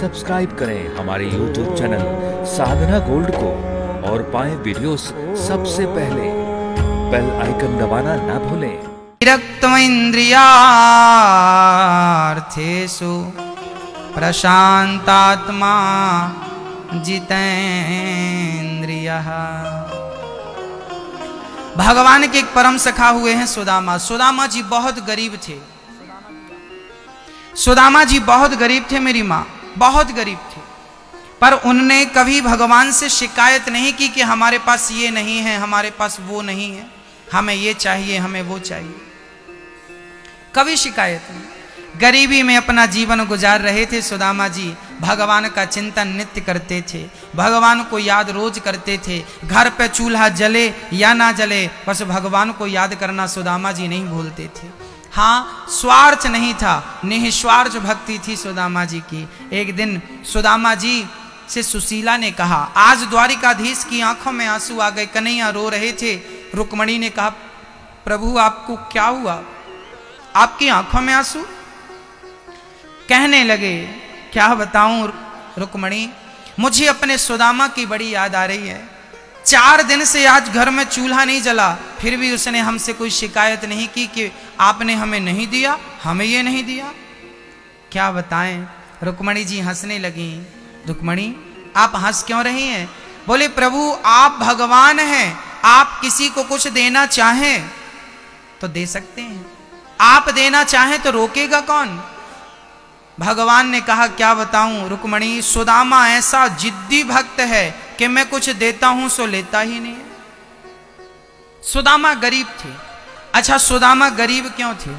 Subscribe करें हमारे YouTube channel साधना gold को और पाएं वीडियोस सबसे पहले। बेल आइकन दबाना ना भूलें। विरक्तमिन्द्रियार्थेषु प्रशांतात्मा जितेन्द्रियः। भगवान के एक परम सखा हुए हैं सुदामा। सुदामा जी बहुत गरीब थे। सुदामा जी बहुत गरीब थे, मेरी माँ बहुत गरीब थे, पर उनने कभी भगवान से शिकायत नहीं की कि हमारे पास ये नहीं है, हमारे पास वो नहीं है, हमें ये चाहिए, हमें वो चाहिए। कभी शिकायत नहीं। गरीबी में अपना जीवन गुजार रहे थे सुदामा जी। भगवान का चिंतन नित्य करते थे, भगवान को याद रोज करते थे। घर पे चूल्हा जले या ना जले, बस भगवान को याद करना सुदामा जी नहीं भूलते थे। हाँ, स्वार्थ नहीं था, निस्वार्थ भक्ति थी सुदामा जी की। एक दिन सुदामा जी से सुशीला ने कहा, आज द्वारिकाधीश की आंखों में आंसू आ गए, कन्हैया रो रहे थे। रुक्मणी ने कहा, प्रभु आपको क्या हुआ, आपकी आंखों में आंसू? कहने लगे, क्या बताऊं रुक्मणी, मुझे अपने सुदामा की बड़ी याद आ रही है। 4 दिन से आज घर में चूल्हा नहीं जला, फिर भी उसने हमसे कोई शिकायत नहीं की कि आपने हमें नहीं दिया, हमें ये नहीं दिया। क्या बताएं। रुक्मणी जी हंसने लगी। रुक्मणी, आप हंस क्यों रही हैं? बोले, प्रभु आप भगवान हैं, आप किसी को कुछ देना चाहें तो दे सकते हैं, आप देना चाहें तो रोकेगा कौन? भगवान ने कहा, क्या बताऊं रुक्मणी, सुदामा ऐसा जिद्दी भक्त है कि मैं कुछ देता हूं सो लेता ही नहीं है। सुदामा गरीब थे। अच्छा, सुदामा गरीब क्यों थे?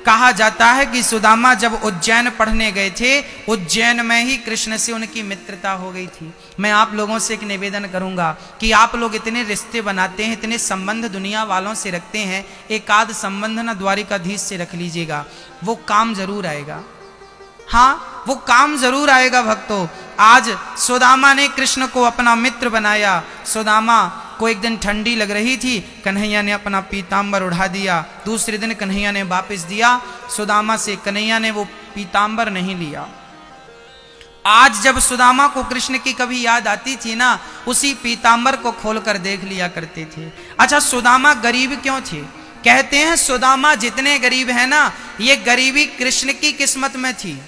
कहा जाता है कि सुदामा जब उज्जैन पढ़ने गए थे, उज्जैन में ही कृष्ण से उनकी मित्रता हो गई थी। मैं आप लोगों से एक निवेदन करूंगा कि आप लोग इतने रिश्ते बनाते हैं, इतने संबंध दुनिया वालों से रखते हैं, एक आध संबंध ना द्वारिकाधीश से रख लीजिएगा, वो काम जरूर आएगा। हाँ, वो काम जरूर आएगा भक्तों। आज सुदामा ने कृष्ण को अपना मित्र बनाया। सुदामा को एक दिन ठंडी लग रही थी, कन्हैया ने अपना पीतांबर उड़ा दिया। दूसरे दिन कन्हैया ने वापस दिया सुदामा से, कन्हैया ने वो पीतांबर नहीं लिया। आज जब सुदामा को कृष्ण की कभी याद आती थी ना, उसी पीतांबर को खोलकर देख लिया करते थे। अच्छा, सुदामा गरीब क्यों थे? कहते हैं सुदामा जितने गरीब है ना, ये गरीबी कृष्ण की किस्मत में थी,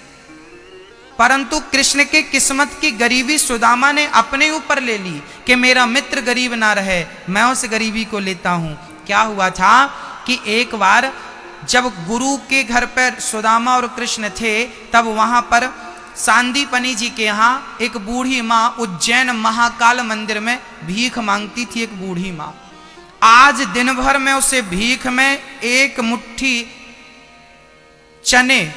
परंतु कृष्ण के किस्मत की गरीबी सुदामा ने अपने ऊपर ले ली कि मेरा मित्र गरीब ना रहे, मैं उस गरीबी को लेता हूं। क्या हुआ था कि एक बार जब गुरु के घर पर सुदामा और कृष्ण थे, तब वहां पर सांदीपनी जी के यहाँ एक बूढ़ी माँ उज्जैन महाकाल मंदिर में भीख मांगती थी। एक बूढ़ी माँ, आज दिन भर में उसे भीख में 1 मुट्ठी चने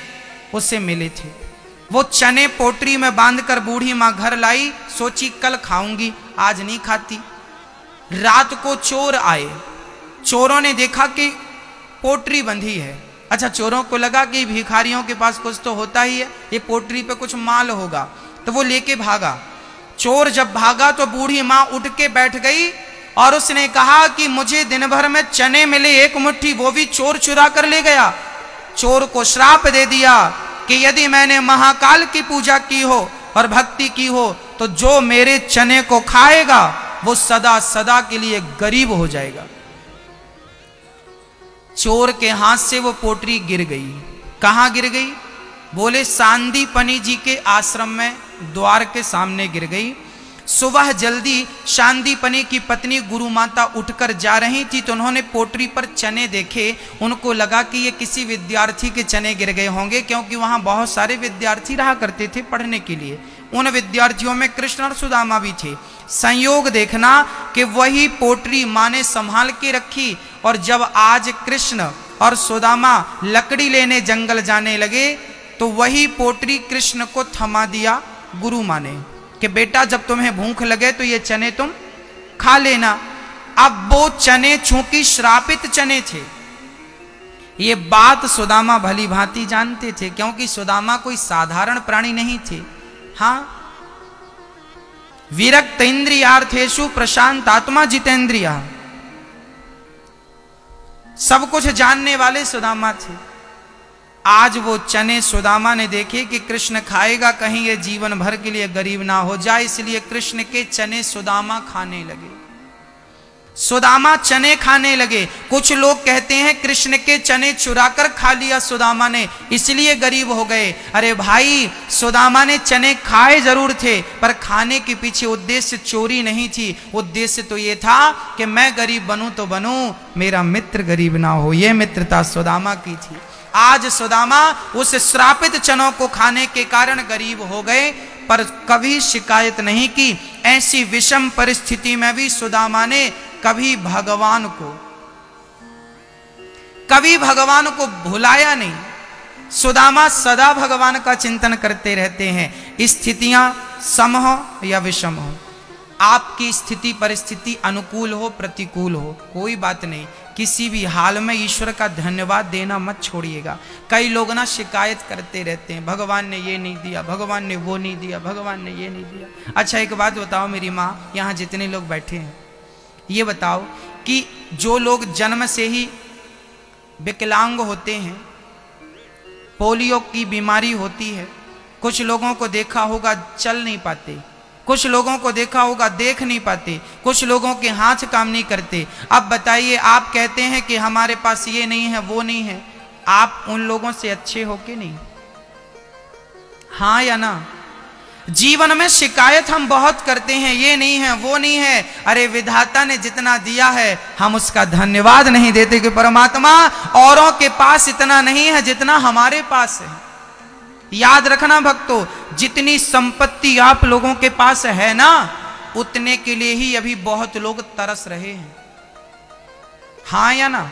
उसे मिले थे। वो चने पोटरी में बांधकर बूढ़ी माँ घर लाई, सोची कल खाऊंगी, आज नहीं खाती। रात को चोर आए, चोरों ने देखा कि पोटरी बंधी है। अच्छा, चोरों को लगा कि भिखारियों के पास कुछ तो होता ही है, ये पोटरी पे कुछ माल होगा, तो वो लेके भागा। चोर जब भागा तो बूढ़ी माँ उठ के बैठ गई और उसने कहा कि मुझे दिन भर में चने मिले 1 मुट्ठी, वो भी चोर चुरा कर ले गया। चोर को श्राप दे दिया कि यदि मैंने महाकाल की पूजा की हो और भक्ति की हो, तो जो मेरे चने को खाएगा वो सदा सदा के लिए गरीब हो जाएगा। चोर के हाथ से वो पोटरी गिर गई। कहां गिर गई? बोले, सांदीपनी जी के आश्रम में द्वार के सामने गिर गई। सुबह जल्दी सांदीपनी की पत्नी गुरु माता उठकर जा रही थी, तो उन्होंने पोटरी पर चने देखे। उनको लगा कि ये किसी विद्यार्थी के चने गिर गए होंगे, क्योंकि वहां बहुत सारे विद्यार्थी रहा करते थे पढ़ने के लिए। उन विद्यार्थियों में कृष्ण और सुदामा भी थे। संयोग देखना कि वही पोटरी माँ ने संभाल के रखी, और जब आज कृष्ण और सुदामा लकड़ी लेने जंगल जाने लगे, तो वही पोटरी कृष्ण को थमा दिया गुरु माँ ने कि बेटा, जब तुम्हें भूख लगे तो ये चने तुम खा लेना। अब वो चने चूंकि श्रापित चने थे, ये बात सुदामा भली भांति जानते थे, क्योंकि सुदामा कोई साधारण प्राणी नहीं थे। हाँ, विरक्त इंद्रियार्थेषु प्रशांत आत्मा जितेंद्रिया, सब कुछ जानने वाले सुदामा थे। आज वो चने सुदामा ने देखे कि कृष्ण खाएगा, कहीं ये जीवन भर के लिए गरीब ना हो जाए, इसलिए कृष्ण के चने सुदामा खाने लगे। सुदामा चने खाने लगे। कुछ लोग कहते हैं कृष्ण के चने चुराकर खा लिया सुदामा ने, इसलिए गरीब हो गए। अरे भाई, सुदामा ने चने खाए जरूर थे, पर खाने के पीछे उद्देश्य चोरी नहीं थी। उद्देश्य तो ये था कि मैं गरीब बनूं तो बनूं, मेरा मित्र गरीब ना हो। यह मित्रता सुदामा की थी। आज सुदामा उस श्रापित चनों को खाने के कारण गरीब हो गए, पर कभी शिकायत नहीं की। ऐसी विषम परिस्थिति में भी सुदामा ने कभी भगवान को भुलाया नहीं। सुदामा सदा भगवान का चिंतन करते रहते हैं। स्थितियां सम हो या विषम हो, आपकी स्थिति परिस्थिति अनुकूल हो प्रतिकूल हो, कोई बात नहीं, किसी भी हाल में ईश्वर का धन्यवाद देना मत छोड़िएगा। कई लोग ना शिकायत करते रहते हैं, भगवान ने ये नहीं दिया, भगवान ने वो नहीं दिया, भगवान ने ये नहीं दिया। अच्छा एक बात बताओ मेरी माँ, यहाँ जितने लोग बैठे हैं, ये बताओ कि जो लोग जन्म से ही विकलांग होते हैं, पोलियो की बीमारी होती है, कुछ लोगों को देखा होगा चल नहीं पाते, कुछ लोगों को देखा होगा देख नहीं पाते, कुछ लोगों के हाथ काम नहीं करते। अब बताइए, आप कहते हैं कि हमारे पास ये नहीं है वो नहीं है, आप उन लोगों से अच्छे हो कि नहीं? हाँ या ना? जीवन में शिकायत हम बहुत करते हैं, ये नहीं है वो नहीं है। अरे विधाता ने जितना दिया है हम उसका धन्यवाद नहीं देते कि परमात्मा औरों के पास इतना नहीं है जितना हमारे पास है। याद रखना भक्तों, जितनी संपत्ति आप लोगों के पास है ना, उतने के लिए ही अभी बहुत लोग तरस रहे हैं। हाँ या ना?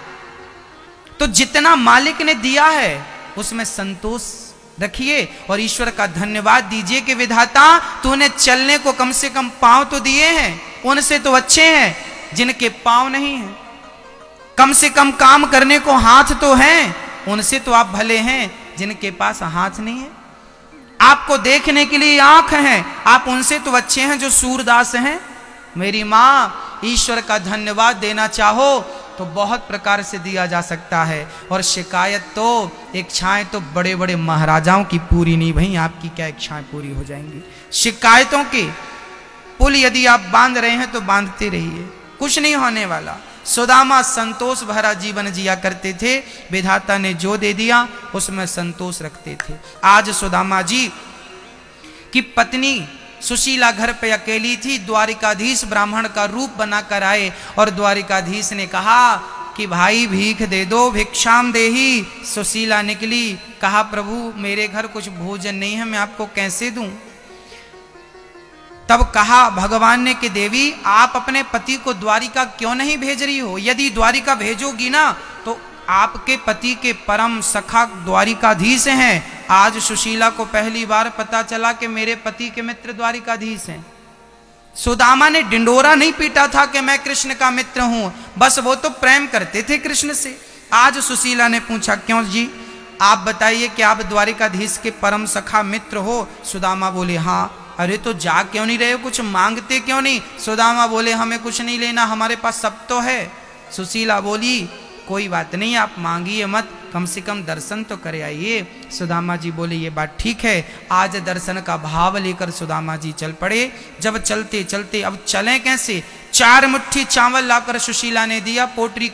तो जितना मालिक ने दिया है उसमें संतोष रखिए और ईश्वर का धन्यवाद दीजिए कि विधाता तूने चलने को कम से कम पांव तो दिए हैं, उनसे तो अच्छे हैं जिनके पांव नहीं हैं। कम से कम काम करने को हाथ तो हैं, उनसे तो आप भले हैं जिनके पास हाथ नहीं है। आपको देखने के लिए आंख है, आप उनसे तो अच्छे हैं जो सूरदास हैं। मेरी माँ, ईश्वर का धन्यवाद देना चाहो तो बहुत प्रकार से दिया जा सकता है। और शिकायत तो, इच्छाएं तो बड़े बड़े महाराजाओं की पूरी नहीं भई, आपकी क्या इच्छाएं पूरी हो जाएंगी? शिकायतों के पुल यदि आप बांध रहे हैं तो बांधते रहिए, कुछ नहीं होने वाला। सुदामा संतोष भरा जीवन जिया करते थे, विधाता ने जो दे दिया उसमें संतोष रखते थे। आज सुदामा जी की पत्नी सुशीला घर पे अकेली थी। द्वारिकाधीश ब्राह्मण का रूप बनाकर आए और द्वारिकाधीश ने कहा कि भाई भीख दे दो, भिक्षाम देही। सुशीला निकली, कहा प्रभु मेरे घर कुछ भोजन नहीं है, मैं आपको कैसे दूं? तब कहा भगवान ने कि देवी आप अपने पति को द्वारिका क्यों नहीं भेज रही हो? यदि द्वारिका भेजोगी ना तो आपके पति के परम सखा द्वारिकाधीश हैं। आज सुशीला को पहली बार पता चला कि मेरे पति के मित्र द्वारिकाधीश हैं। सुदामा ने डिंडोरा नहीं पीटा था कि मैं कृष्ण का मित्र हूं, बस वो तो प्रेम करते थे कृष्ण से। आज सुशीला ने पूछा क्यों जी, आप बताइए कि आप द्वारिकाधीश के परम सखा मित्र हो? सुदामा बोले हाँ। अरे तो जा क्यों नहीं रहे हो, कुछ मांगते क्यों नहीं? सुदामा बोले हमें कुछ नहीं लेना, हमारे पास सब तो है। सुशीला बोली कोई बात नहीं, आप मांगिए मत, कम से कम दर्शन तो करे आइए। सुदामा जी बोले ये बात ठीक है। आज दर्शन का भाव लेकर सुदामा जी चल पड़े। जब चलते चलते, अब चलें कैसे? 4 मुट्ठी चावल लाकर सुशीला ने दिया, पोटरी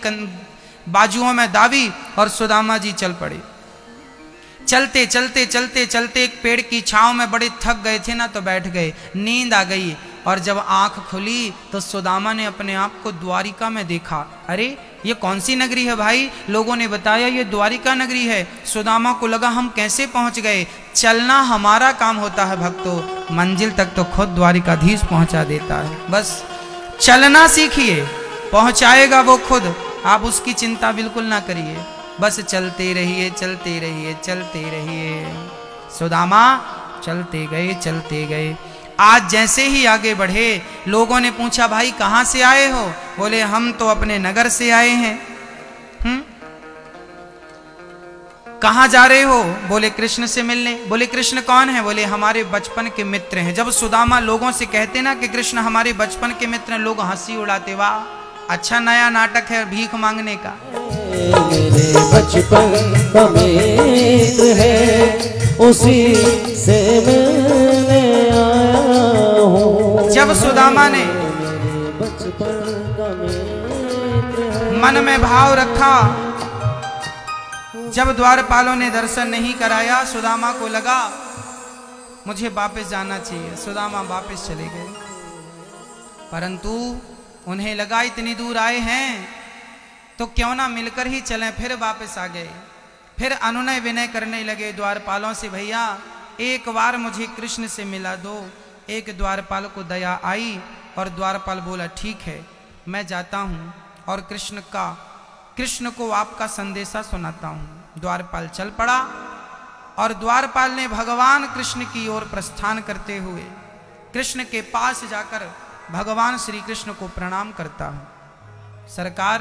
बाजुओं में दाबी और सुदामा जी चल पड़े। चलते चलते चलते चलते एक पेड़ की छांव में बड़े थक गए थे ना, तो बैठ गए, नींद आ गई। और जब आंख खुली तो सुदामा ने अपने आप को द्वारिका में देखा। अरे ये कौन सी नगरी है भाई? लोगों ने बताया ये द्वारिका नगरी है। सुदामा को लगा हम कैसे पहुंच गए? चलना हमारा काम होता है भक्तों, मंजिल तक तो खुद द्वारिकाधीश पहुंचा देता है। बस चलना सीखिए, पहुंचाएगा वो खुद, आप उसकी चिंता बिल्कुल ना करिए। बस चलते रहिए चलते रहिए चलते रहिए। सुदामा चलते गए चलते गए। आज जैसे ही आगे बढ़े, लोगों ने पूछा भाई कहाँ से आए हो? बोले हम तो अपने नगर से आए हैं। कहाँ जा रहे हो? बोले कृष्ण से मिलने। बोले कृष्ण कौन है? बोले हमारे बचपन के मित्र हैं। जब सुदामा लोगों से कहते ना कि कृष्ण हमारे बचपन के मित्र हैं, लोग हंसी उड़ाते, वाह अच्छा नया नाटक है भीख मांगने का। मेरे बचपन का मित्र है, उसी से मिलने आया हूँ। जब सुदामा ने मन में भाव रखा, जब द्वारपालों ने दर्शन नहीं कराया, सुदामा को लगा मुझे वापस जाना चाहिए। सुदामा वापस चले गए, परंतु उन्हें लगा इतनी दूर आए हैं तो क्यों ना मिलकर ही चलें। फिर वापस आ गए, फिर अनुनय विनय करने लगे द्वारपालों से, भैया एक बार मुझे कृष्ण से मिला दो। एक द्वारपाल को दया आई और द्वारपाल बोला ठीक है मैं जाता हूँ और कृष्ण को आपका संदेशा सुनाता हूँ। द्वारपाल चल पड़ा और द्वारपाल ने भगवान कृष्ण की ओर प्रस्थान करते हुए कृष्ण के पास जाकर भगवान श्री कृष्ण को प्रणाम करता हूं। सरकार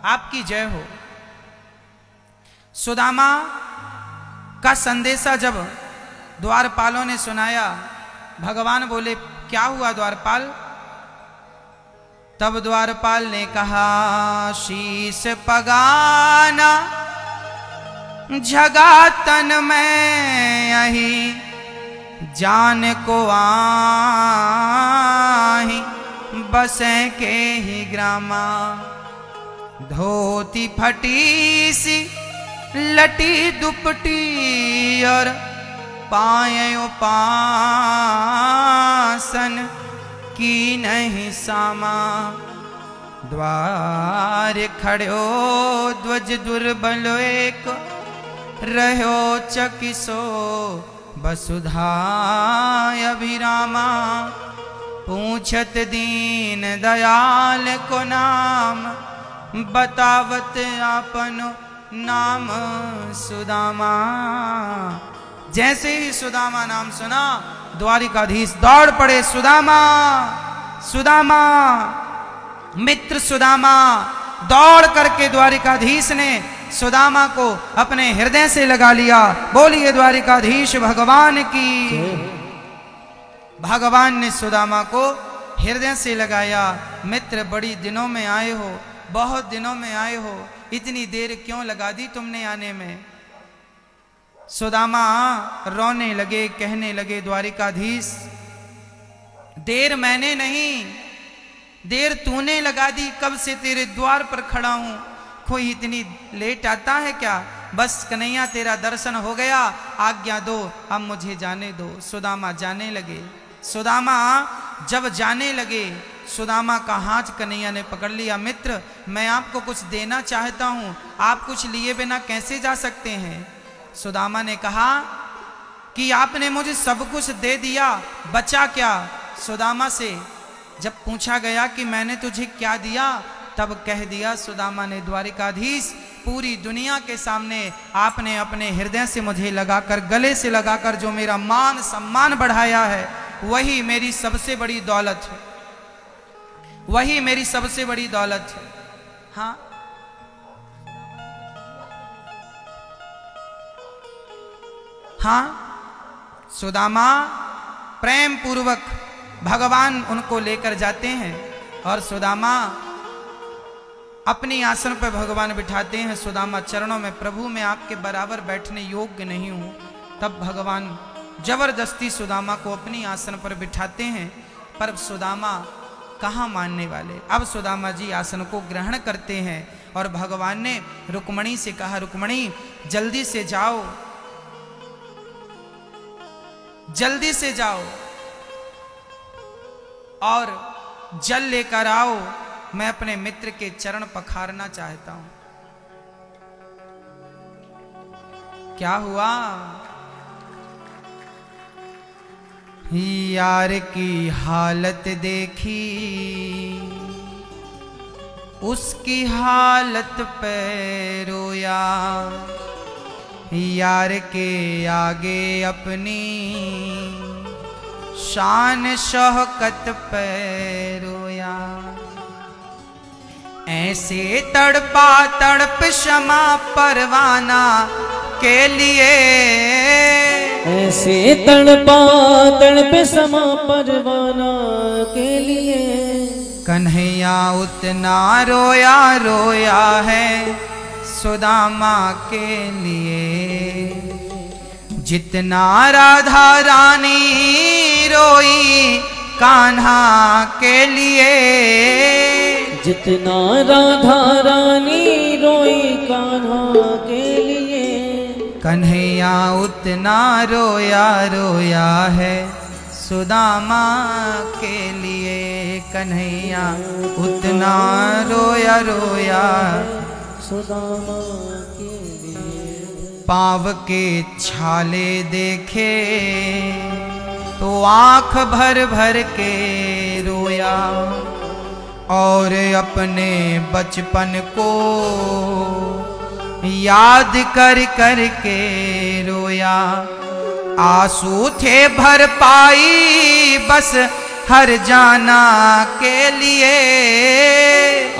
आपकी जय हो। सुदामा का संदेशा जब द्वारपालों ने सुनाया, भगवान बोले क्या हुआ द्वारपाल? तब द्वारपाल ने कहा शीश पगाना जगा तन में यही जान को आही बसे के ही ग्रामा। धोती फटी सी लटी दुपटी और पायो पासन की नहीं सामा। द्वार खड़ो ध्वज दुर्बल एक रहो चकिसो वसुधा अभिरामा। पूछत दीन दयाल को नाम बतावत आपनो नाम सुदामा। जैसे ही सुदामा नाम सुना द्वारिकाधीश दौड़ पड़े। सुदामा सुदामा मित्र सुदामा। दौड़ करके द्वारिकाधीश ने सुदामा को अपने हृदय से लगा लिया। बोलिए द्वारिकाधीश भगवान की। भगवान ने सुदामा को हृदय से लगाया। मित्र बड़ी दिनों में आए हो, बहुत दिनों में आए हो, इतनी देर क्यों लगा दी तुमने आने में? सुदामा रोने लगे, कहने लगे द्वारिकाधीश देर मैंने नहीं, देर तूने लगा दी। कब से तेरे द्वार पर खड़ा हूं, कोई इतनी लेट आता है क्या? बस कन्हैया तेरा दर्शन हो गया, आज्ञा दो अब मुझे जाने दो। सुदामा जाने लगे। सुदामा जब जाने लगे, सुदामा का हाथ कन्हैया ने पकड़ लिया। मित्र मैं आपको कुछ देना चाहता हूं, आप कुछ लिए बिना कैसे जा सकते हैं? सुदामा ने कहा कि आपने मुझे सब कुछ दे दिया, बचा क्या? सुदामा से जब पूछा गया कि मैंने तुझे क्या दिया, तब कह दिया सुदामा ने द्वारिकाधीश पूरी दुनिया के सामने आपने अपने हृदय से मुझे लगाकर, गले से लगाकर जो मेरा मान सम्मान बढ़ाया है, वही मेरी सबसे बड़ी दौलत है, वही मेरी सबसे बड़ी दौलत है। हाँ हाँ सुदामा प्रेम पूर्वक भगवान उनको लेकर जाते हैं और सुदामा अपनी आसन पर भगवान बिठाते हैं। सुदामा चरणों में, प्रभु मैं आपके बराबर बैठने योग्य नहीं हूं। तब भगवान जबरदस्ती सुदामा को अपनी आसन पर बिठाते हैं, पर सुदामा कहाँ मानने वाले। अब सुदामा जी आसन को ग्रहण करते हैं और भगवान ने रुक्मणी से कहा रुक्मणी जल्दी से जाओ, जल्दी से जाओ और जल लेकर आओ, मैं अपने मित्र के चरण पखारना चाहता हूं। क्या हुआ? यार की हालत देखी, उसकी हालत पे रोया। यार के आगे अपनी शान शौकत पे रोया। ऐसे तड़पा तड़प क्षमा परवाना के लिए, ऐसे तड़पा तड़प क्षमा परवाना के लिए। कन्हैया उतना रोया रोया है सुदामा के लिए, जितना राधा रानी रोई कान्हा के लिए। जितना राधा रानी रोई कान्हा के लिए, कन्हैया उतना रोया रोया है सुदामा के लिए। कन्हैया उतना रोया रोया सुदामा के लिए। पाँव के छाले देखे तो आंख भर भर के रोया, और अपने बचपन को याद कर कर के रोया। आंसू थे भर पाई बस हर जाना के लिए।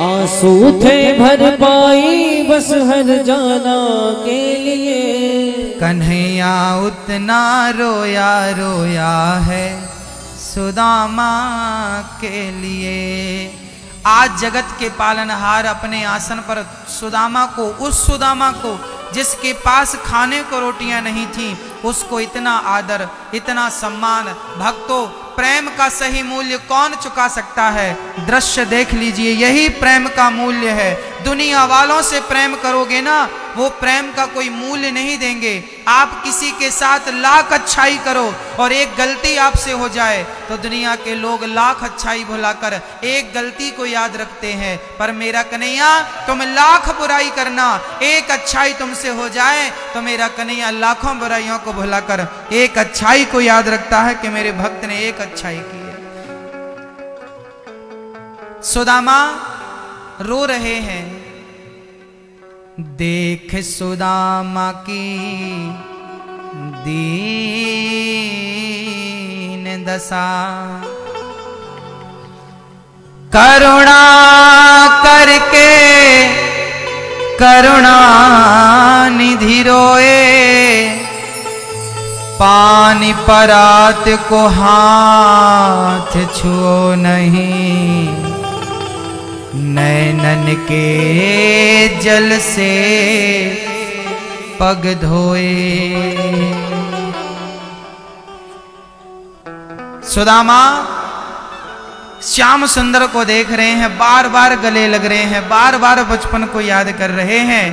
आंसू थे भर पाई बस हर जाना के लिए। कन्हैया उतना रोया रोया है सुदामा के लिए। आज जगत के पालनहार अपने आसन पर सुदामा को, उस सुदामा को जिसके पास खाने को रोटियां नहीं थी, उसको इतना आदर, इतना सम्मान। भक्तों, प्रेम का सही मूल्य कौन चुका सकता है? दृश्य देख लीजिए, यही प्रेम का मूल्य है। दुनिया वालों से प्रेम करोगे ना, वो प्रेम का कोई मूल्य नहीं देंगे। आप किसी के साथ लाख अच्छाई करो और एक गलती आपसे हो जाए तो दुनिया के लोग लाख अच्छाई भुलाकर एक गलती को याद रखते हैं। पर मेरा कन्हैया, तुम लाख बुराई करना, एक अच्छाई तुमसे हो जाए तो मेरा कन्हैया लाखों बुराइयों को भुलाकर एक अच्छाई को याद रखता है कि मेरे भक्त ने एक अच्छाई की है। सुदामा रो रहे हैं। देख सुदामा की दीन दशा, करुणा करके करुणा निधि रोए। पानी परात को हाथ छुओ नहीं, नैनन के जल से पग धोए। सुदामा श्याम सुंदर को देख रहे हैं, बार बार गले लग रहे हैं, बार बार बचपन को याद कर रहे हैं।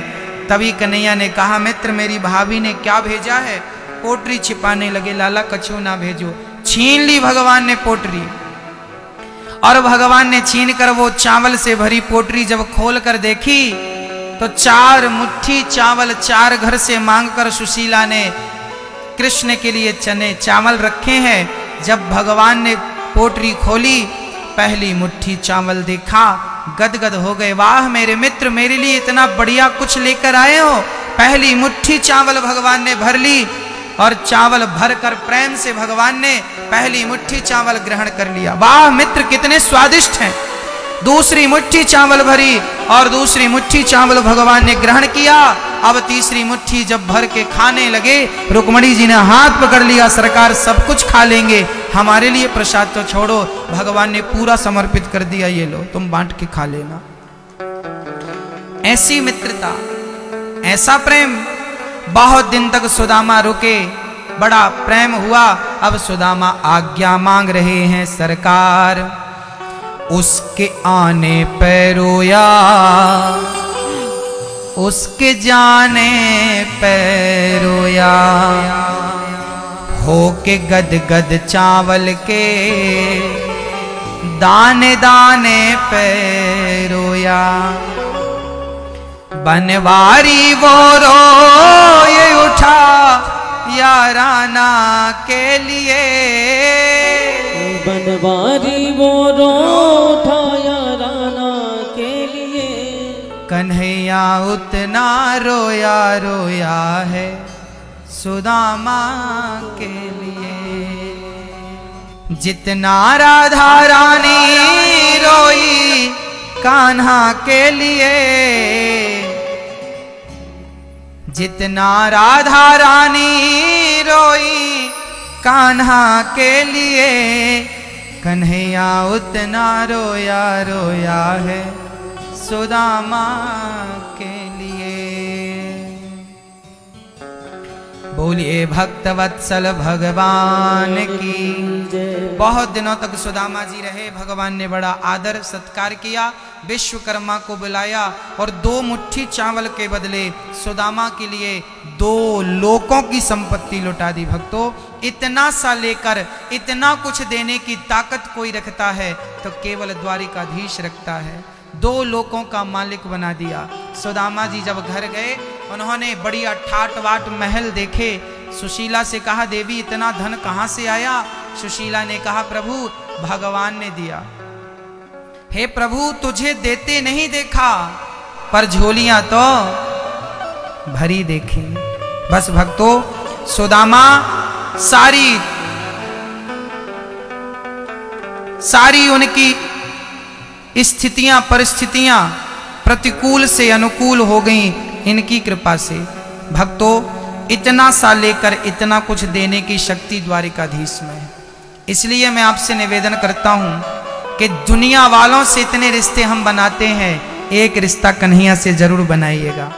तभी कन्हैया ने कहा, मित्र मेरी भाभी ने क्या भेजा है? पोटरी छिपाने लगे। लाला कछु ना भेजो। छीन ली भगवान ने पोटरी, और भगवान ने छीन कर वो चावल से भरी पोटरी जब खोल कर देखी तो 4 मुट्ठी चावल 4 घर से मांगकर सुशीला ने कृष्ण के लिए चने चावल रखे हैं। जब भगवान ने पोटरी खोली, पहली मुट्ठी चावल देखा, गदगद हो गए। वाह मेरे मित्र, मेरे लिए इतना बढ़िया कुछ लेकर आए हो। पहली मुट्ठी चावल भगवान ने भर ली, और चावल भरकर प्रेम से भगवान ने पहली मुट्ठी चावल ग्रहण कर लिया। वाह मित्र, कितने स्वादिष्ट हैं। दूसरी मुट्ठी चावल भरी और दूसरी मुट्ठी चावल भगवान ने ग्रहण किया। अब तीसरी मुट्ठी जब भर के खाने लगे, रुक्मणी जी ने हाथ पकड़ लिया, सरकार सब कुछ खा लेंगे, हमारे लिए प्रसाद तो छोड़ो। भगवान ने पूरा समर्पित कर दिया, ये लो तुम बांट के खा लेना। ऐसी मित्रता, ऐसा प्रेम। बहुत दिन तक सुदामा रुके, बड़ा प्रेम हुआ। अब सुदामा आज्ञा मांग रहे हैं, सरकार उसके आने पे रोया, उसके जाने पे रोया। हो के गद गद चावल के दाने दाने पे रोया। बनवारी वो रोए उठा याराना के लिए। बनवारी वो रो उठा याराना के लिए। कन्हैया उतना रोया रोया है सुदामा के लिए, जितना राधा रानी रोई कान्हा के लिए। जितना राधा रानी रोई कान्हा के लिए, कन्हैया उतना रोया रोया है सुदामा के लिए। बोलिए भक्तवत्सल भगवान की। बहुत दिनों तक सुदामा जी रहे, भगवान ने बड़ा आदर सत्कार किया, विश्वकर्मा को बुलाया और 2 मुट्ठी चावल के बदले सुदामा के लिए 2 लोकों की संपत्ति लुटा दी। भक्तों, इतना सा लेकर इतना कुछ देने की ताकत कोई रखता है तो केवल द्वारिकाधीश रखता है। 2 लोकों का मालिक बना दिया। सुदामा जी जब घर गए, उन्होंने बढ़िया ठाट वाट महल देखे। सुशीला से कहा, देवी इतना धन कहाँ से आया? सुशीला ने कहा, प्रभु भगवान ने दिया। हे प्रभु, तुझे देते नहीं देखा, पर झोलियां तो भरी देखी। बस भक्तों, सुदामा सारी उनकी स्थितियां परिस्थितियां प्रतिकूल से अनुकूल हो गई इनकी कृपा से। भक्तों, इतना सा लेकर इतना कुछ देने की शक्ति द्वारिकाधीश में है। इसलिए मैं आपसे निवेदन करता हूं कि दुनिया वालों से इतने रिश्ते हम बनाते हैं, एक रिश्ता कन्हैया से जरूर बनाइएगा।